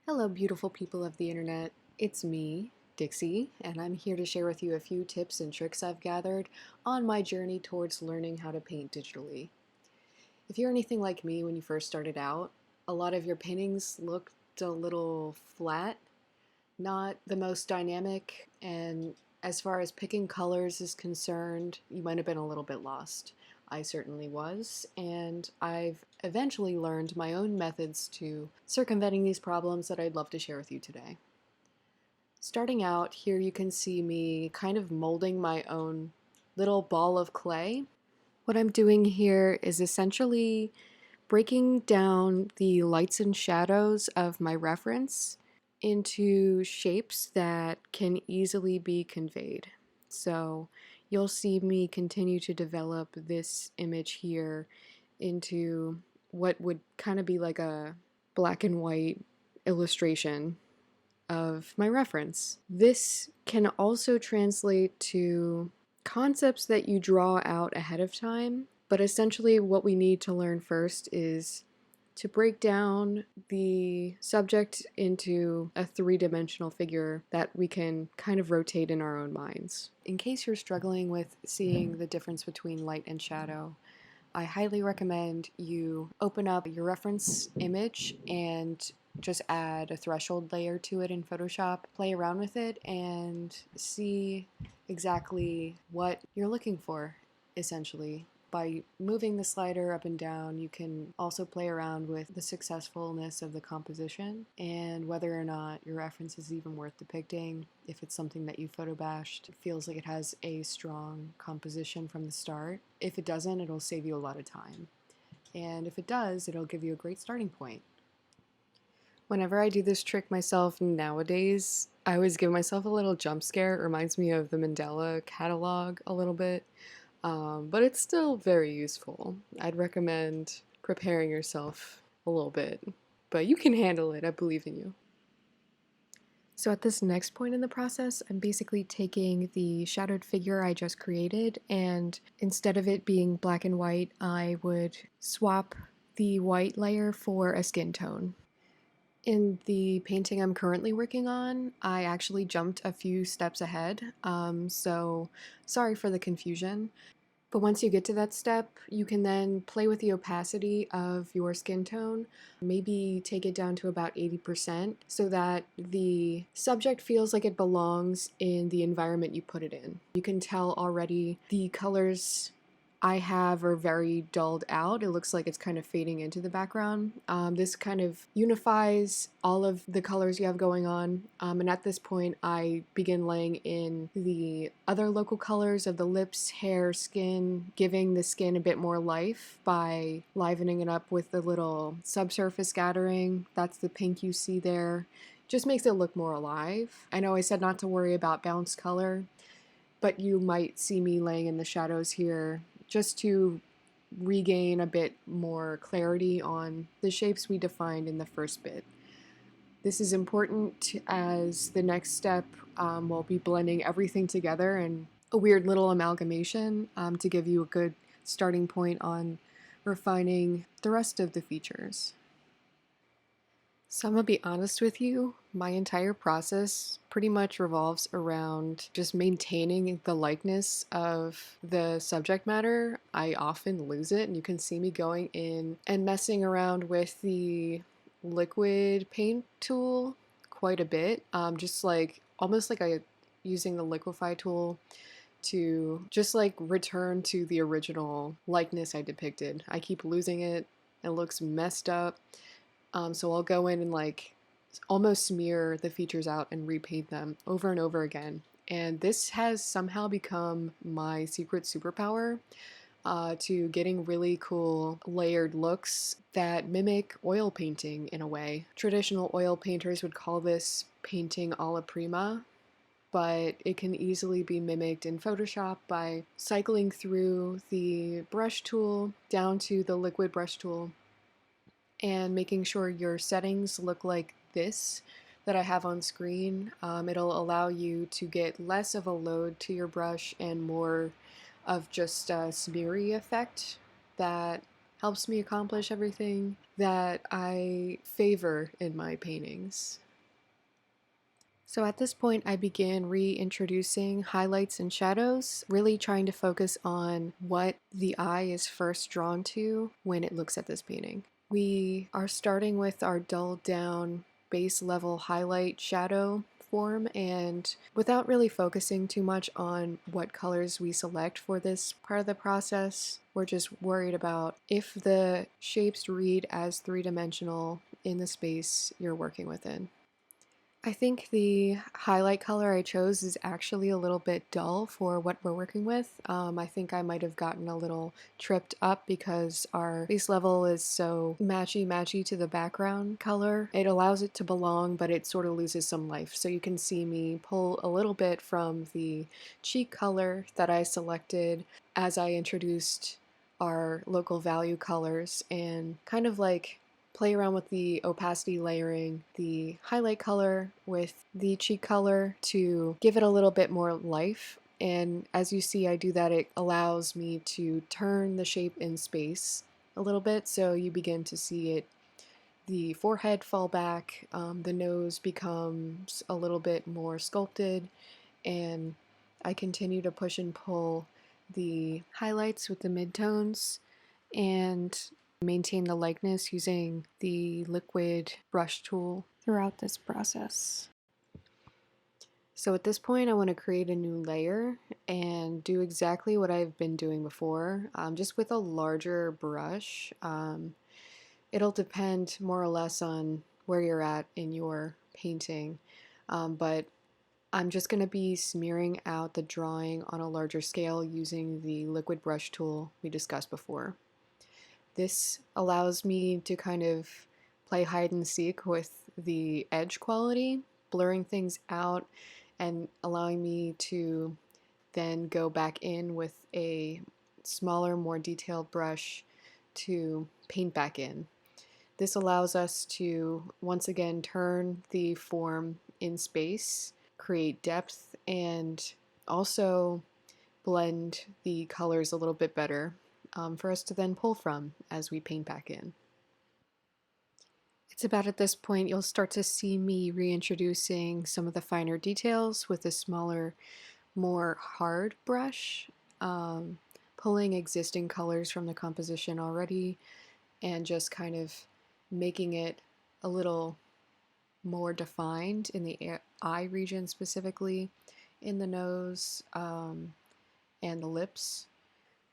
Hello, beautiful people of the internet. It's me, Dixie, and I'm here to share with you a few tips and tricks I've gathered on my journey towards learning how to paint digitally. If you're anything like me when you first started out, a lot of your paintings looked a little flat, not the most dynamic, and as far as picking colors is concerned, you might have been a little bit lost. I certainly was, and I've eventually learned my own methods to circumventing these problems that I'd love to share with you today. Starting out, here you can see me kind of molding my own little ball of clay. What I'm doing here is essentially breaking down the lights and shadows of my reference into shapes that can easily be conveyed. So you'll see me continue to develop this image here into what would kind of be like a black and white illustration of my reference. This can also translate to concepts that you draw out ahead of time, but essentially what we need to learn first is to break down the subject into a three-dimensional figure that we can kind of rotate in our own minds. In case you're struggling with seeing the difference between light and shadow, I highly recommend you open up your reference image and just add a threshold layer to it in Photoshop, play around with it, and see exactly what you're looking for, essentially. By moving the slider up and down, you can also play around with the successfulness of the composition and whether or not your reference is even worth depicting. If it's something that you photobashed, it feels like it has a strong composition from the start. If it doesn't, it'll save you a lot of time. And if it does, it'll give you a great starting point. Whenever I do this trick myself nowadays, I always give myself a little jump scare. It reminds me of the Mandela catalog a little bit. But it's still very useful. I'd recommend preparing yourself a little bit, but you can handle it. I believe in you. So at this next point in the process, I'm basically taking the shadowed figure I just created, and instead of it being black and white, I would swap the white layer for a skin tone. In the painting I'm currently working on, I actually jumped a few steps ahead, so sorry for the confusion. But once you get to that step, you can then play with the opacity of your skin tone, maybe take it down to about 80% so that the subject feels like it belongs in the environment you put it in. You can tell already the colors I have are very dulled out. It looks like it's kind of fading into the background. This kind of unifies all of the colors you have going on. And at this point, I begin laying in the other local colors of the lips, hair, skin, giving the skin a bit more life by livening it up with the little subsurface scattering. That's the pink you see there. Just makes it look more alive. I know I said not to worry about bounce color, but you might see me laying in the shadows here just to regain a bit more clarity on the shapes we defined in the first bit. This is important as the next step will be blending everything together in a weird little amalgamation to give you a good starting point on refining the rest of the features. So I'm gonna be honest with you, my entire process pretty much revolves around just maintaining the likeness of the subject matter. I often lose it, and you can see me going in and messing around with the liquid paint tool quite a bit, just like almost like I using the liquify tool to just like return to the original likeness I depicted. I keep losing it. It looks messed up. So I'll go in and like almost smear the features out and repaint them over and over again. And this has somehow become my secret superpower to getting really cool layered looks that mimic oil painting in a way. Traditional oil painters would call this painting alla prima, but it can easily be mimicked in Photoshop by cycling through the brush tool down to the liquid brush tool and making sure your settings look like this that I have on screen. It'll allow you to get less of a load to your brush and more of just a smeary effect that helps me accomplish everything that I favor in my paintings. So at this point, I began reintroducing highlights and shadows, really trying to focus on what the eye is first drawn to when it looks at this painting. We are starting with our dulled down base level highlight shadow form, and without really focusing too much on what colors we select for this part of the process, we're just worried about if the shapes read as three-dimensional in the space you're working within. I think the highlight color I chose is actually a little bit dull for what we're working with. I think I might have gotten a little tripped up because our base level is so matchy to the background color. It allows it to belong, but it sort of loses some life. So you can see me pull a little bit from the cheek color that I selected as I introduced our local value colors and kind of like play around with the opacity layering the highlight color with the cheek color to give it a little bit more life. And as you see, I do that. It allows me to turn the shape in space a little bit, so you begin to see it, the forehead fall back, the nose becomes a little bit more sculpted, and I continue to push and pull the highlights with the midtones and maintain the likeness using the liquid brush tool throughout this process. So at this point, I want to create a new layer and do exactly what I've been doing before, just with a larger brush. It'll depend more or less on where you're at in your painting, but I'm just going to be smearing out the drawing on a larger scale using the liquid brush tool we discussed before. This allows me to kind of play hide and seek with the edge quality, blurring things out and allowing me to then go back in with a smaller, more detailed brush to paint back in. This allows us to once again turn the form in space, create depth, and also blend the colors a little bit better for us to then pull from as we paint back in. It's about at this point you'll start to see me reintroducing some of the finer details with a smaller, more hard brush, pulling existing colors from the composition already and just kind of making it a little more defined in the eye region, specifically in the nose and the lips.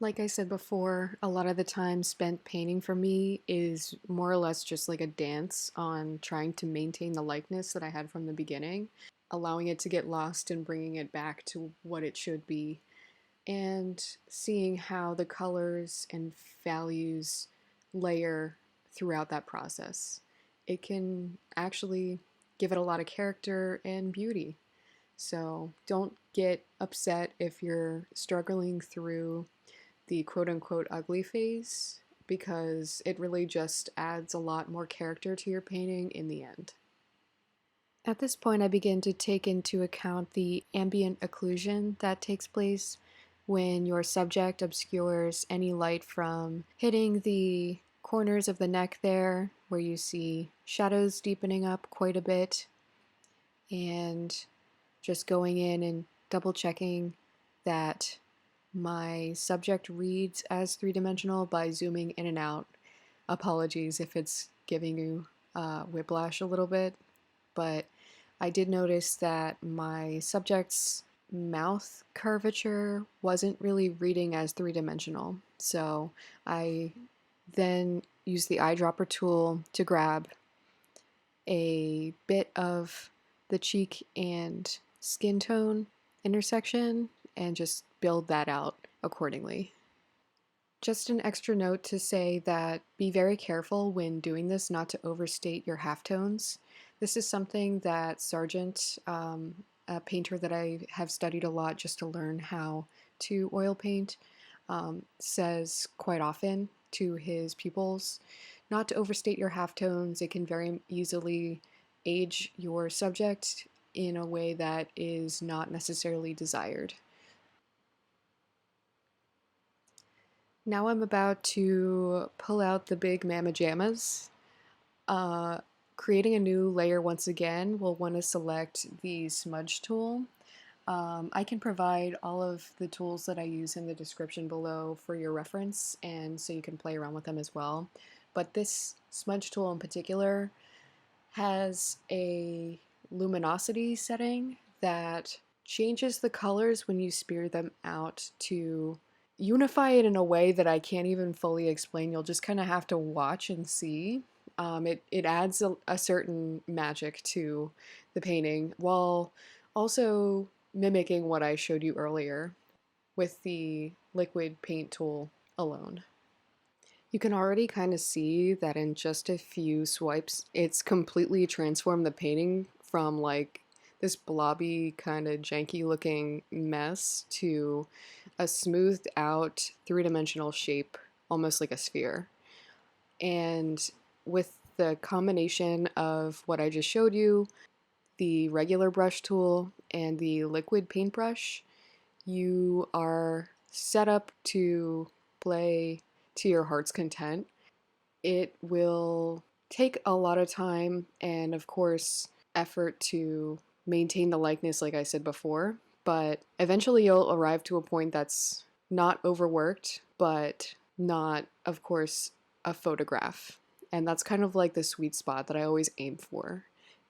Like I said before, a lot of the time spent painting for me is more or less just like a dance on trying to maintain the likeness that I had from the beginning, allowing it to get lost and bringing it back to what it should be, and seeing how the colors and values layer throughout that process. It can actually give it a lot of character and beauty. So don't get upset if you're struggling through the quote-unquote ugly phase, because it really just adds a lot more character to your painting in the end. At this point, I begin to take into account the ambient occlusion that takes place when your subject obscures any light from hitting the corners of the neck there, where you see shadows deepening up quite a bit, and just going in and double checking that my subject reads as three-dimensional by zooming in and out. Apologies if it's giving you whiplash a little bit, but I did notice that my subject's mouth curvature wasn't really reading as three-dimensional. So I then used the eyedropper tool to grab a bit of the cheek and skin tone intersection and just build that out accordingly. Just an extra note to say that be very careful when doing this not to overstate your halftones. This is something that Sargent, a painter that I have studied a lot just to learn how to oil paint, says quite often to his pupils, not to overstate your halftones. It can very easily age your subject in a way that is not necessarily desired. Now I'm about to pull out the big Mama Jammas. Uh, Creating a new layer once again, we'll want to select the smudge tool. I can provide all of the tools that I use in the description below for your reference, and so you can play around with them as well. But this smudge tool in particular has a luminosity setting that changes the colors when you spear them out to unify it in a way that I can't even fully explain. You'll just kind of have to watch and see. It adds a certain magic to the painting while also mimicking what I showed you earlier with the liquid paint tool alone. You can already kind of see that in just a few swipes, it's completely transformed the painting from like this blobby kind of janky looking mess to a smoothed out three-dimensional shape, almost like a sphere. And with the combination of what I just showed you, the regular brush tool and the liquid paintbrush, you are set up to play to your heart's content. It will take a lot of time and, of course, effort to maintain the likeness, like I said before, but eventually you'll arrive to a point that's not overworked, but not, of course, a photograph. And that's kind of like the sweet spot that I always aim for,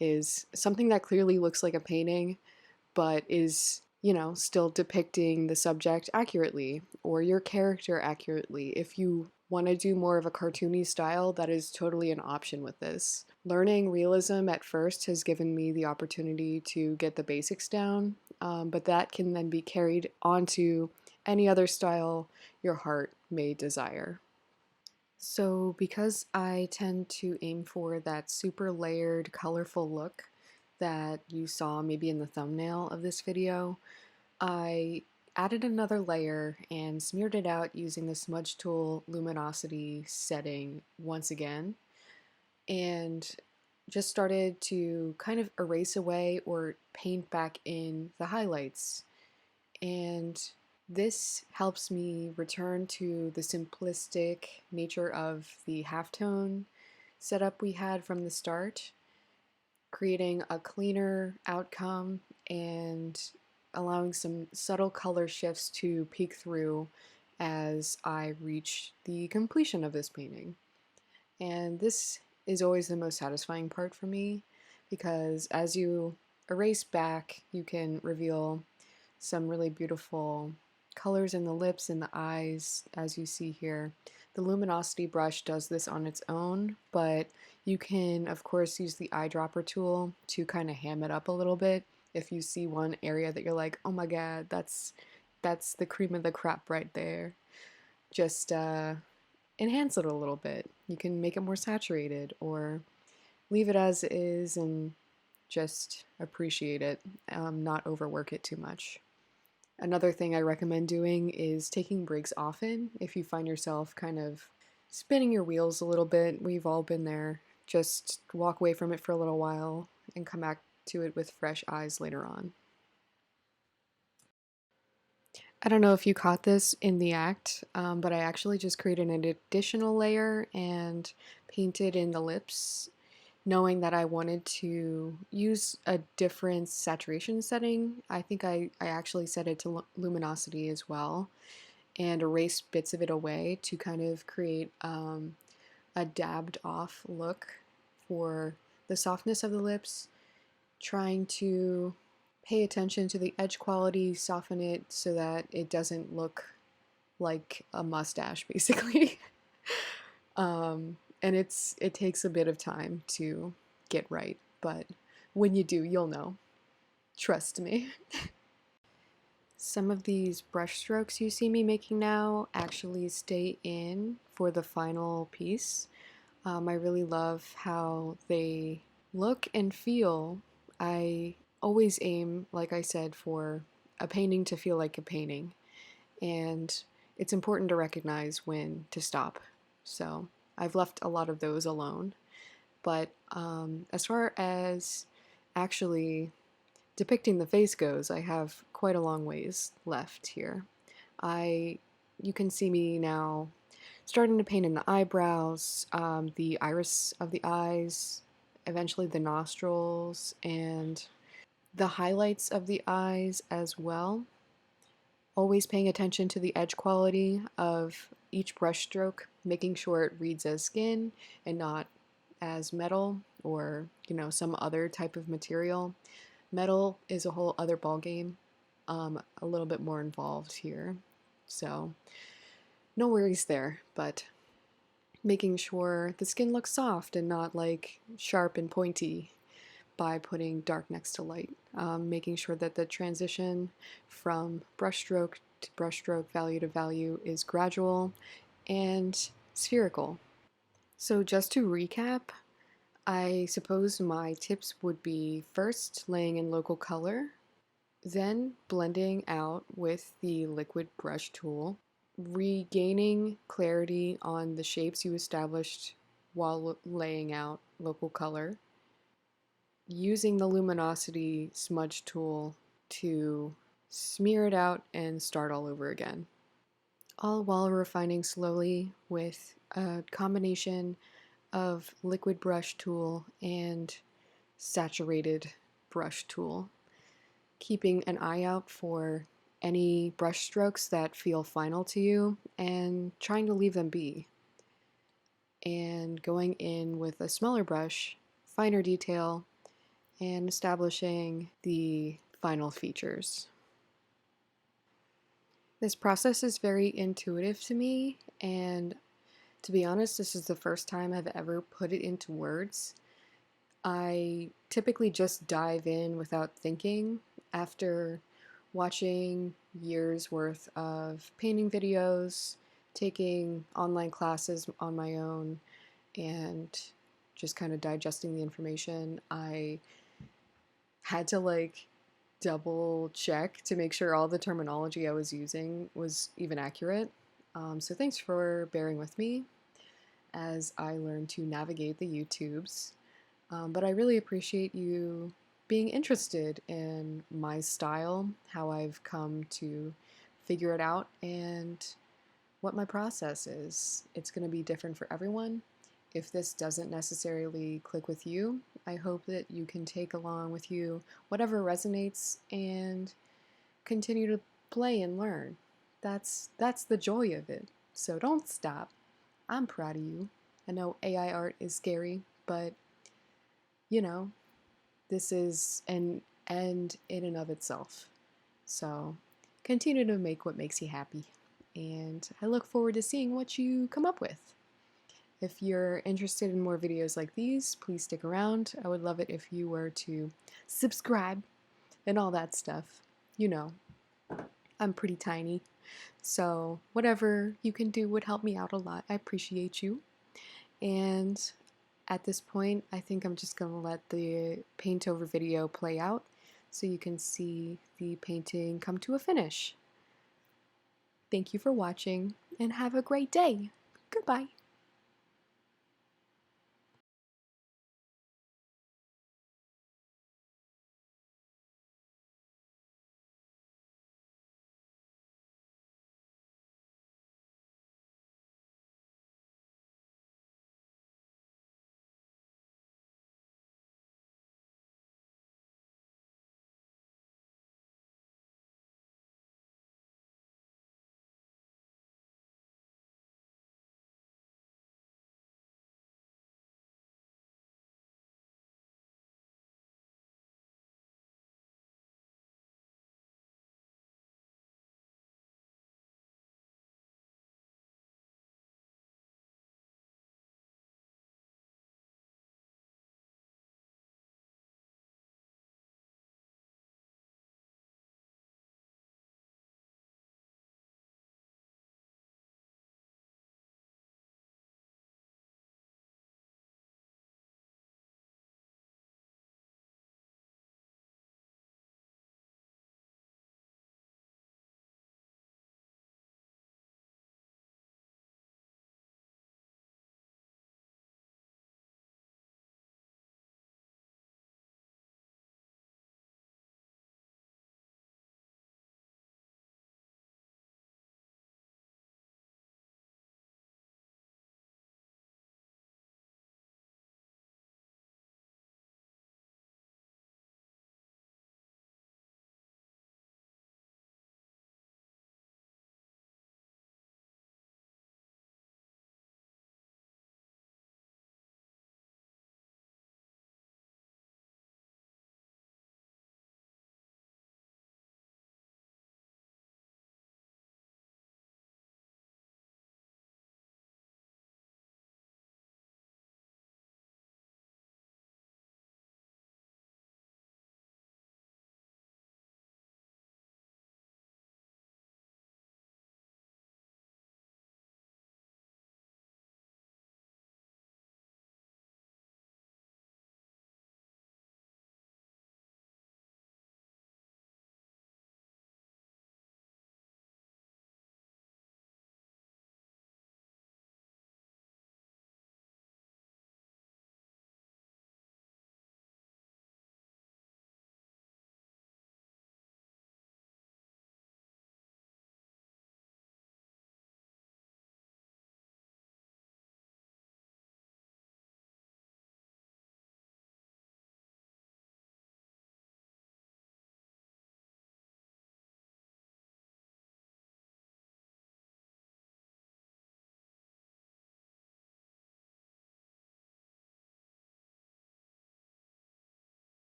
is something that clearly looks like a painting, but is, still depicting the subject accurately or your character accurately. If you want to do more of a cartoony style, that is totally an option with this. Learning realism at first has given me the opportunity to get the basics down, but that can then be carried onto any other style your heart may desire. So, because I tend to aim for that super layered, colorful look that you saw maybe in the thumbnail of this video, I added another layer and smeared it out using the smudge tool luminosity setting once again, and just started to kind of erase away or paint back in the highlights. And this helps me return to the simplistic nature of the halftone setup we had from the start, creating a cleaner outcome and allowing some subtle color shifts to peek through as I reach the completion of this painting. And this is always the most satisfying part for me because as you erase back, you can reveal some really beautiful colors in the lips and the eyes, as you see here. The luminosity brush does this on its own, but you can, of course, use the eyedropper tool to kind of ham it up a little bit. If you see one area that you're like, oh my god, that's the cream of the crop right there. Just enhance it a little bit. You can make it more saturated or leave it as is and just appreciate it, not overwork it too much. Another thing I recommend doing is taking breaks often if you find yourself kind of spinning your wheels a little bit. We've all been there. Just walk away from it for a little while and come back to it with fresh eyes later on. I don't know if you caught this in the act, but I actually just created an additional layer and painted in the lips, knowing that I wanted to use a different saturation setting. I think I actually set it to luminosity as well and erased bits of it away to kind of create a dabbed off look for the softness of the lips, trying to pay attention to the edge quality, soften it so that it doesn't look like a mustache basically. And it takes a bit of time to get right, but when you do, you'll know. Trust me. Some of these brush strokes you see me making now actually stay in for the final piece. I really love how they look and feel. I always aim, like I said, for a painting to feel like a painting, and it's important to recognize when to stop. So I've left a lot of those alone. But as far as actually depicting the face goes, I have quite a long ways left here. I you can see me now starting to paint in the eyebrows, the iris of the eyes, eventually the nostrils, and the highlights of the eyes as well. Always paying attention to the edge quality of each brush stroke, making sure it reads as skin and not as metal or, some other type of material. Metal is a whole other ballgame, a little bit more involved here. So, no worries there, but making sure the skin looks soft and not like sharp and pointy by putting dark next to light. Making sure that the transition from brushstroke to brushstroke, value to value is gradual and spherical. So, just to recap, I suppose my tips would be first laying in local color, then blending out with the liquid brush tool, regaining clarity on the shapes you established while laying out local color, using the luminosity smudge tool to smear it out and start all over again. All while refining slowly with a combination of liquid brush tool and saturated brush tool, keeping an eye out for any brush strokes that feel final to you and trying to leave them be. And going in with a smaller brush, finer detail, and establishing the final features. This process is very intuitive to me, and to be honest, this is the first time I've ever put it into words. I typically just dive in without thinking after watching years worth of painting videos, taking online classes on my own, and just kind of digesting the information. I had to double check to make sure all the terminology I was using was even accurate. So thanks for bearing with me as I learn to navigate the YouTubes. But I really appreciate you being interested in my style, how I've come to figure it out, and what my process is. It's going to be different for everyone. If this doesn't necessarily click with you, I hope that you can take along with you whatever resonates and continue to play and learn. That's the joy of it. So don't stop. I'm proud of you. I know AI art is scary, but this is an end in and of itself. So continue to make what makes you happy. And I look forward to seeing what you come up with. If you're interested in more videos like these, please stick around. I would love it if you were to subscribe and all that stuff. I'm pretty tiny. So whatever you can do would help me out a lot. I appreciate you. And at this point, I think I'm just going to let the paint over video play out so you can see the painting come to a finish. Thank you for watching and have a great day. Goodbye.